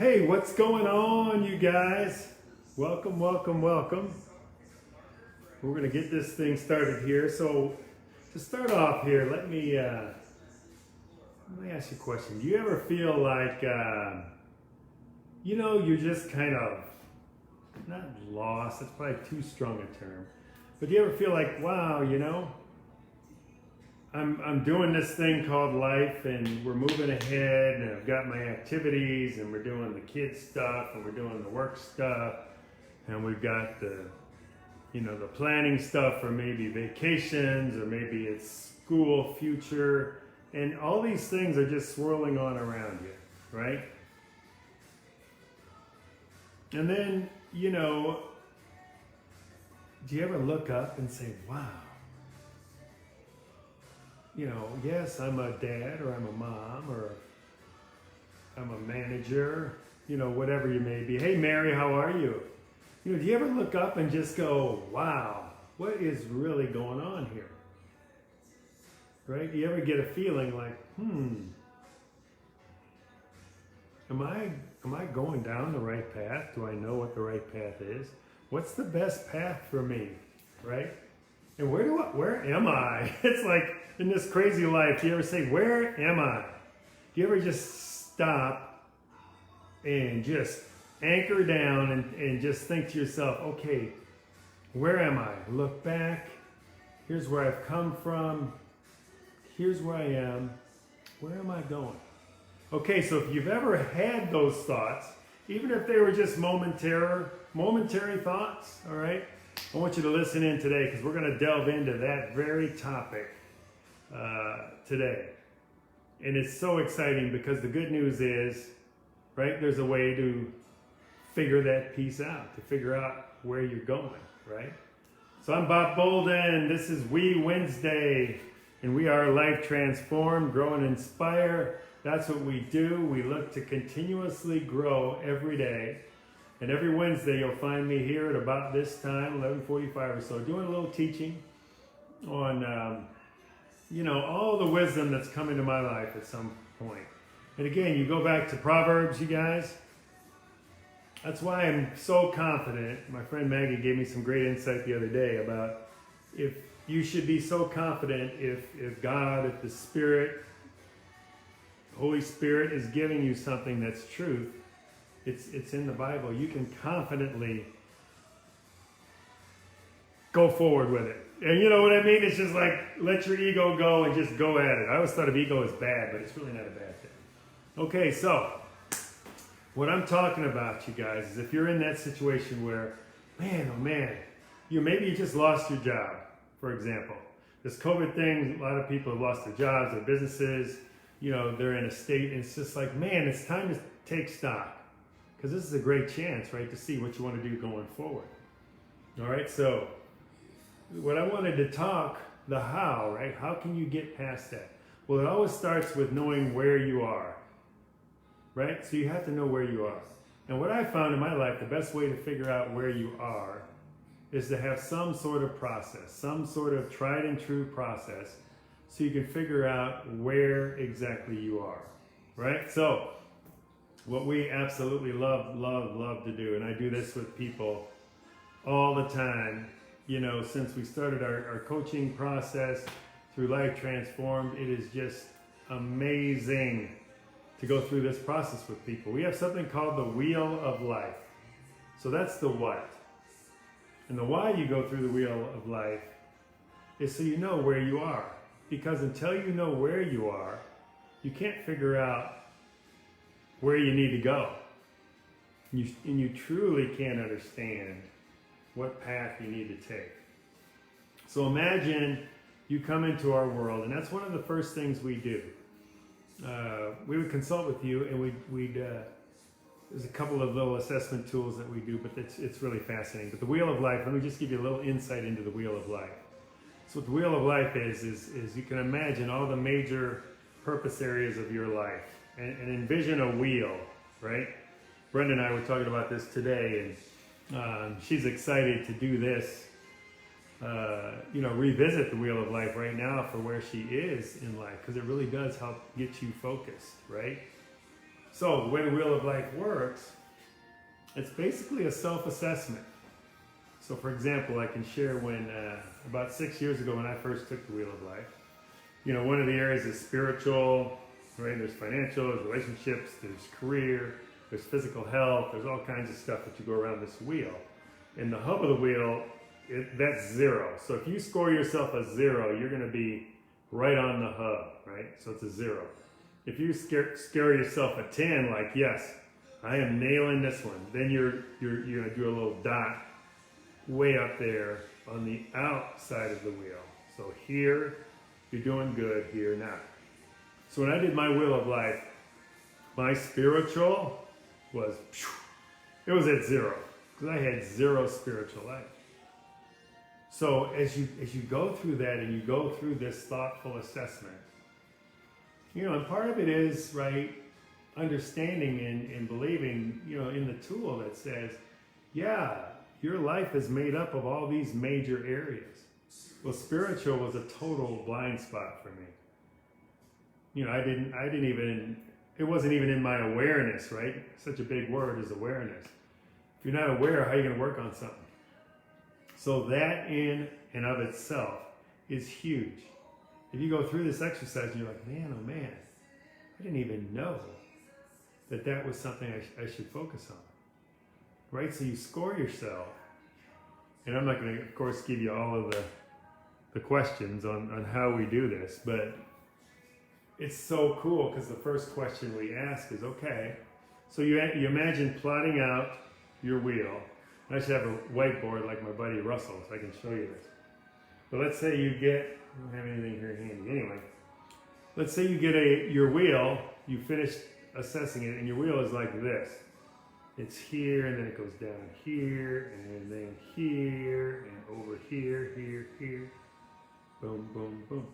Hey, what's going on, you guys? Welcome, welcome, welcome. We're going to get this thing started here. So, to start off here, let me ask you a question. Do you ever feel like, you're just kind of not lost? That's probably too strong a term. But do you ever feel like, wow, I'm doing this thing called life, and we're moving ahead, and I've got my activities, and we're doing the kids stuff, and we're doing the work stuff, and we've got the planning stuff for maybe vacations, or maybe it's school future, and all these things are just swirling on around you, right? And then, do you ever look up and say, wow, yes, I'm a dad, or I'm a mom, or I'm a manager, whatever you may be. Hey, Mary, how are you? Do you ever look up and just go, wow, what is really going on here? Right? Do you ever get a feeling like, am I going down the right path? Do I know what the right path is? What's the best path for me? Right? And where am I? It's like in this crazy life, do you ever say, where am I? Do you ever just stop and just anchor down and just think to yourself, okay, where am I? Look back. Here's where I've come from. Here's where I am. Where am I going? Okay, so if you've ever had those thoughts, even if they were just momentary thoughts, all right, I want you to listen in today, because we're going to delve into that very topic today. And it's so exciting, because the good news is, right, there's a way to figure that piece out, to figure out where you're going, right? So I'm Bob Bolden. This is We Wednesday, and we are Life Transformed, Grow and Inspire. That's what we do. We look to continuously grow every day. And every Wednesday, you'll find me here at about this time, 11:45 or so, doing a little teaching on, all the wisdom that's come into my life at some point. And again, you go back to Proverbs, you guys. That's why I'm so confident. My friend Maggie gave me some great insight the other day about if you should be so confident if God, if the Spirit, Holy Spirit is giving you something that's truth. It's in the Bible. You can confidently go forward with it. And you know what I mean? It's just like, let your ego go and just go at it. I always thought of ego as bad, but it's really not a bad thing. Okay, so what I'm talking about, you guys, is if you're in that situation where, man, oh man, maybe you just lost your job, for example. This COVID thing, a lot of people have lost their jobs, their businesses, they're in a state, and it's just like, man, it's time to take stock. Because this is a great chance, right, to see what you want to do going forward. All right, so what I wanted to talk, the how, right? How can you get past that? Well, it always starts with knowing where you are, right? So you have to know where you are. And what I found in my life, the best way to figure out where you are is to have some sort of process, some sort of tried and true process, so you can figure out where exactly you are, right? So what we absolutely love to do, and I do this with people all the time, since we started our coaching process through Life Transformed, it is just amazing to go through this process with people. We have something called the Wheel of Life. So that's the what. And the why you go through the Wheel of Life is so you know where you are. Because until you know where you are, you can't figure out where you need to go. And you truly can't understand what path you need to take. So imagine you come into our world, and that's one of the first things we do. We would consult with you, and there's a couple of little assessment tools that we do, but it's really fascinating. But the Wheel of Life, let me just give you a little insight into the Wheel of Life. So what the Wheel of Life is you can imagine all the major purpose areas of your life and envision a wheel, right? Brenda and I were talking about this today, and she's excited to do this, revisit the Wheel of Life right now for where she is in life, because it really does help get you focused, right? So the way the Wheel of Life works, it's basically a self-assessment. So for example, I can share when, about 6 years ago when I first took the Wheel of Life, one of the areas is spiritual, right? There's financial, there's relationships, there's career, there's physical health, there's all kinds of stuff that you go around this wheel. And the hub of the wheel, that's 0. So if you score yourself a 0, you're going to be right on the hub, right? So it's a 0. If you scare yourself a 10, like, yes, I am nailing this one, then you're going to do a little dot way up there on the outside of the wheel. So here, you're doing good, here, now. So when I did my Wheel of Life, my spiritual was, it was at 0, because I had 0 spiritual life. So as you go through that and you go through this thoughtful assessment, and part of it is, right, understanding and believing, in the tool that says, yeah, your life is made up of all these major areas. Well, spiritual was a total blind spot for me. I didn't even, it wasn't even in my awareness, right? Such a big word is awareness. If you're not aware, how are you going to work on something? So that in and of itself is huge. If you go through this exercise and you're like, man, oh man, I didn't even know that was something I should focus on. Right? So you score yourself, and I'm not going to, of course, give you all of the questions on how we do this, but it's so cool because the first question we ask is, okay, so you imagine plotting out your wheel. I should have a whiteboard like my buddy Russell so I can show you this. But let's say you get, I don't have anything here handy anyway. Let's say you get your wheel, you finish assessing it, and your wheel is like this. It's here, and then it goes down here, and then here, and over here, here. Boom, boom, boom.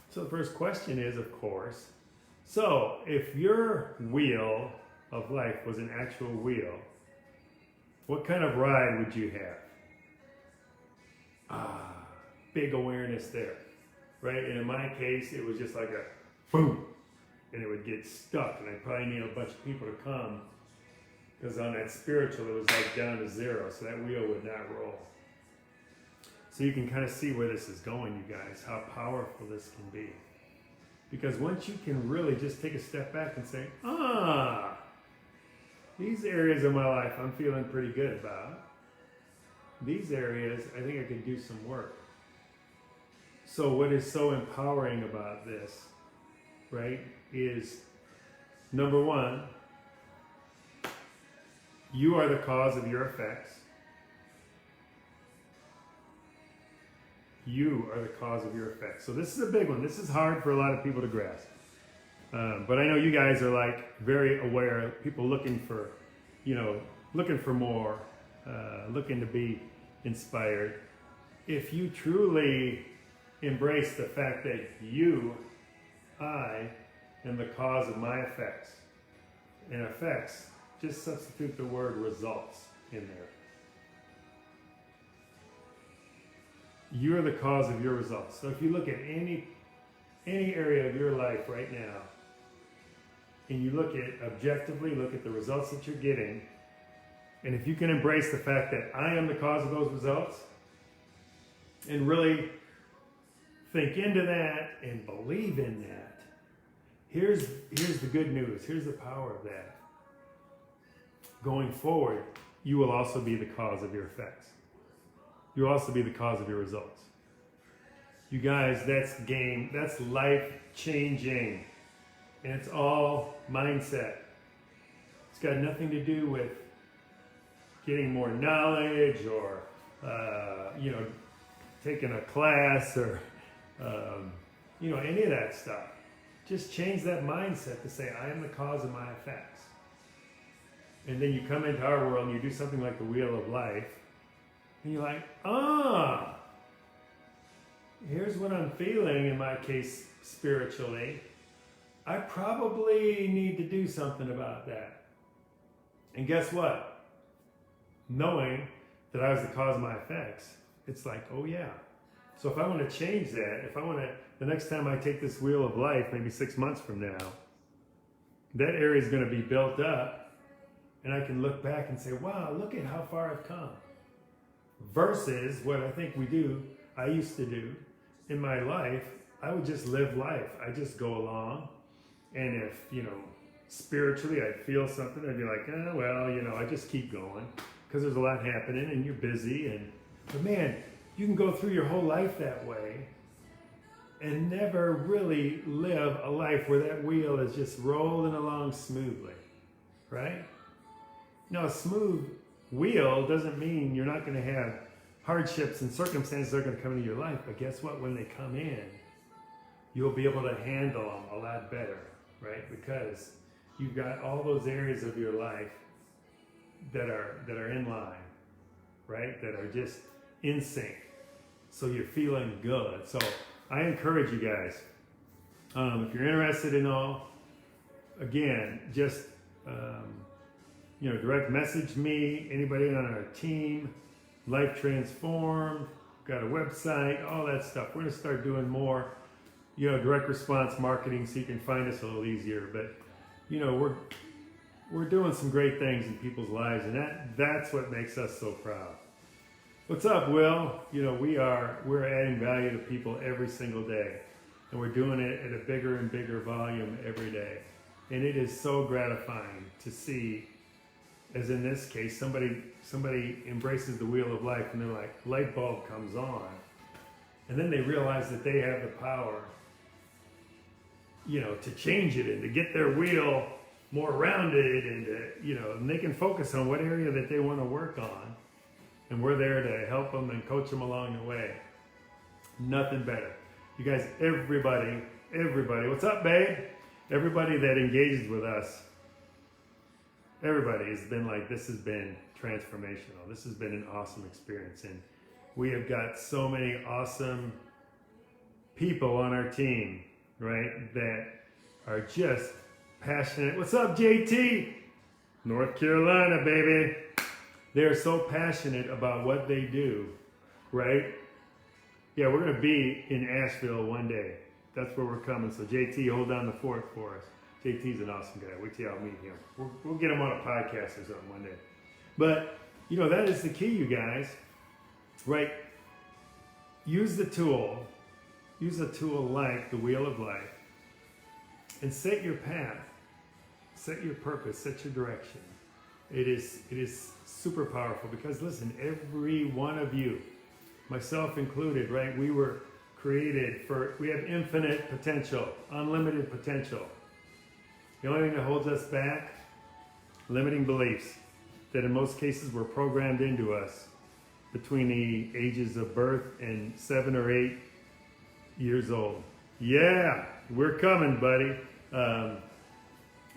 So the first question is, of course, so if your wheel of life was an actual wheel, what kind of ride would you have? Big awareness there, right? And in my case, it was just like a boom, and it would get stuck, and I'd probably need a bunch of people to come, because on that spiritual, it was like down to 0, so that wheel would not roll. So you can kind of see where this is going, you guys, how powerful this can be. Because once you can really just take a step back and say, these areas of my life I'm feeling pretty good about. These areas, I think I could do some work. So what is so empowering about this, right, is number 1, you are the cause of your effects. You are the cause of your effects. So this is a big one. This is hard for a lot of people to grasp. But I know you guys are like very aware, people looking for, looking for more, looking to be inspired. If you truly embrace the fact that I am the cause of my effects, and effects, just substitute the word results in there. You're the cause of your results. So if you look at any area of your life right now, and you objectively look at the results that you're getting, and if you can embrace the fact that I am the cause of those results, and really think into that and believe in that, here's the good news. Here's the power of that. Going forward, you will also be the cause of your effects. You'll also be the cause of your results. You guys, that's life-changing. And it's all mindset. It's got nothing to do with getting more knowledge or, taking a class or, any of that stuff. Just change that mindset to say, I am the cause of my effects. And then you come into our world and you do something like the Wheel of Life, and you're like, here's what I'm feeling, in my case, spiritually. I probably need to do something about that. And guess what? Knowing that I was the cause of my effects, it's like, oh yeah. So if I want to change that, the next time I take this Wheel of Life, maybe 6 months from now, that area is going to be built up, and I can look back and say, wow, look at how far I've come. Versus what I think I used to do in my life, I would just live life. I just go along, and if, spiritually I'd feel something, I'd be like, I just keep going, because there's a lot happening and you're busy. But man, you can go through your whole life that way and never really live a life where that wheel is just rolling along smoothly, right? Now, a smooth wheel doesn't mean you're not going to have hardships and circumstances that are going to come into your life, but guess what? When they come in, you'll be able to handle them a lot better, right? Because you've got all those areas of your life that are in line, right? That are just in sync. So you're feeling good. So I encourage you guys, if you're interested in all, again, just direct message me, anybody on our team, Life Transformed, got a website, all that stuff. We're going to start doing more, direct response marketing so you can find us a little easier. But, we're doing some great things in people's lives, and that's what makes us so proud. What's up, Will? We're adding value to people every single day, and we're doing it at a bigger and bigger volume every day. And it is so gratifying to see, as in this case, somebody embraces the wheel of life, and they're like, light bulb comes on, and then they realize that they have the power, to change it and to get their wheel more rounded, and and they can focus on what area that they want to work on, and we're there to help them and coach them along the way. Nothing better. You guys, everybody, what's up, babe? Everybody that engages with us, everybody has been like, this has been transformational. This has been an awesome experience, and we have got so many awesome people on our team, right, that are just passionate. What's up, JT? North Carolina, baby. They're so passionate about what they do, right? Yeah, we're going to be in Asheville one day. That's where we're coming. So JT, hold down the fort for us. JT's an awesome guy. Wait till y'all meet him. We'll get him on a podcast or something one day. But, that is the key, you guys, right? Use the tool like the wheel of life, and set your path, set your purpose, set your direction. It is super powerful, because listen, every one of you, myself included, right? We were created we have infinite potential, unlimited potential. The only thing that holds us back, limiting beliefs that in most cases were programmed into us between the ages of birth and 7 or 8 years old. Yeah, we're coming, buddy.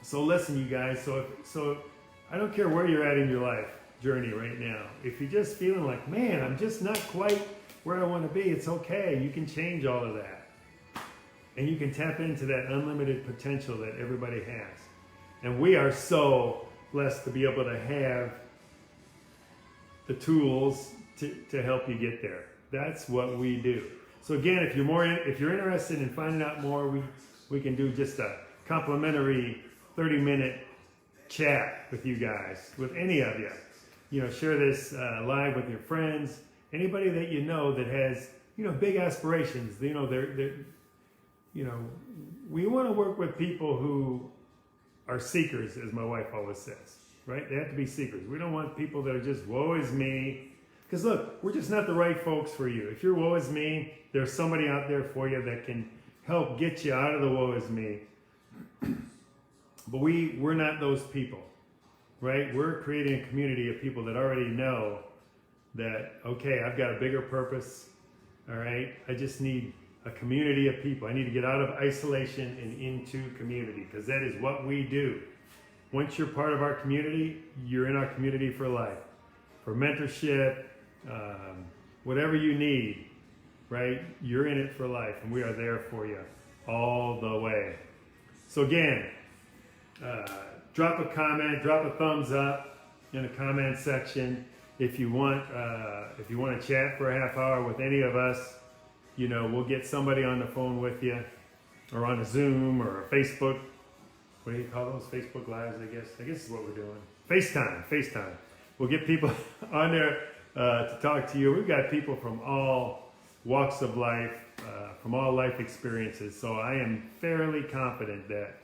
So listen, you guys, so I don't care where you're at in your life journey right now. If you're just feeling like, man, I'm just not quite where I want to be, it's okay. You can change all of that. And you can tap into that unlimited potential that everybody has. And we are so blessed to be able to have the tools to help you get there. That's what we do. So again, if you're interested in finding out more, we can do just a complimentary 30-minute chat with you guys, with any of you. Share this live with your friends, anybody that that has big aspirations. We want to work with people who are seekers, as my wife always says, right? They have to be seekers. We don't want people that are just woe is me. Because look, we're just not the right folks for you. If you're woe is me, there's somebody out there for you that can help get you out of the woe is me. But we're not those people, right? We're creating a community of people that already know that, okay, I've got a bigger purpose, all right? I just need a community of people. I need to get out of isolation and into community, because that is what we do. Once you're part of our community, you're in our community for life. For mentorship, whatever you need, right? You're in it for life, and we are there for you all the way. So again, drop a comment, drop a thumbs up in the comment section if you want to chat for a half hour with any of us. We'll get somebody on the phone with you, or on a Zoom or a Facebook what do you call those? Facebook Lives, I guess. I guess is what we're doing. FaceTime. We'll get people on there to talk to you. We've got people from all walks of life, from all life experiences. So I am fairly confident that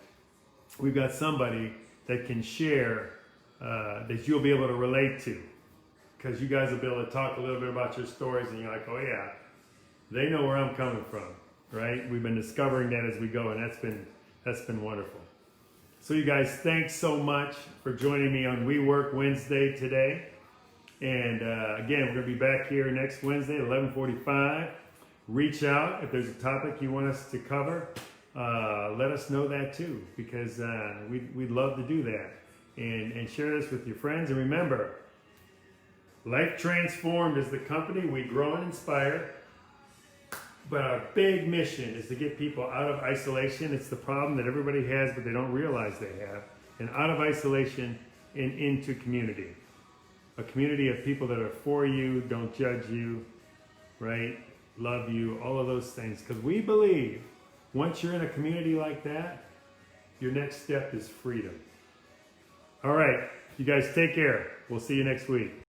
we've got somebody that can share, that you'll be able to relate to. Because you guys will be able to talk a little bit about your stories and you're like, oh yeah, they know where I'm coming from, right? We've been discovering that as we go, and that's been wonderful. So you guys, thanks so much for joining me on We Work Wednesday today. And again, we're going to be back here next Wednesday at 11:45. Reach out if there's a topic you want us to cover. Let us know that too, because we'd love to do that. And share this with your friends. And remember, Life Transformed is the company. We grow and inspire. But our big mission is to get people out of isolation. It's the problem that everybody has, but they don't realize they have. And out of isolation and into community. A community of people that are for you, don't judge you, right? Love you, all of those things. Because we believe once you're in a community like that, your next step is freedom. All right, you guys take care. We'll see you next week.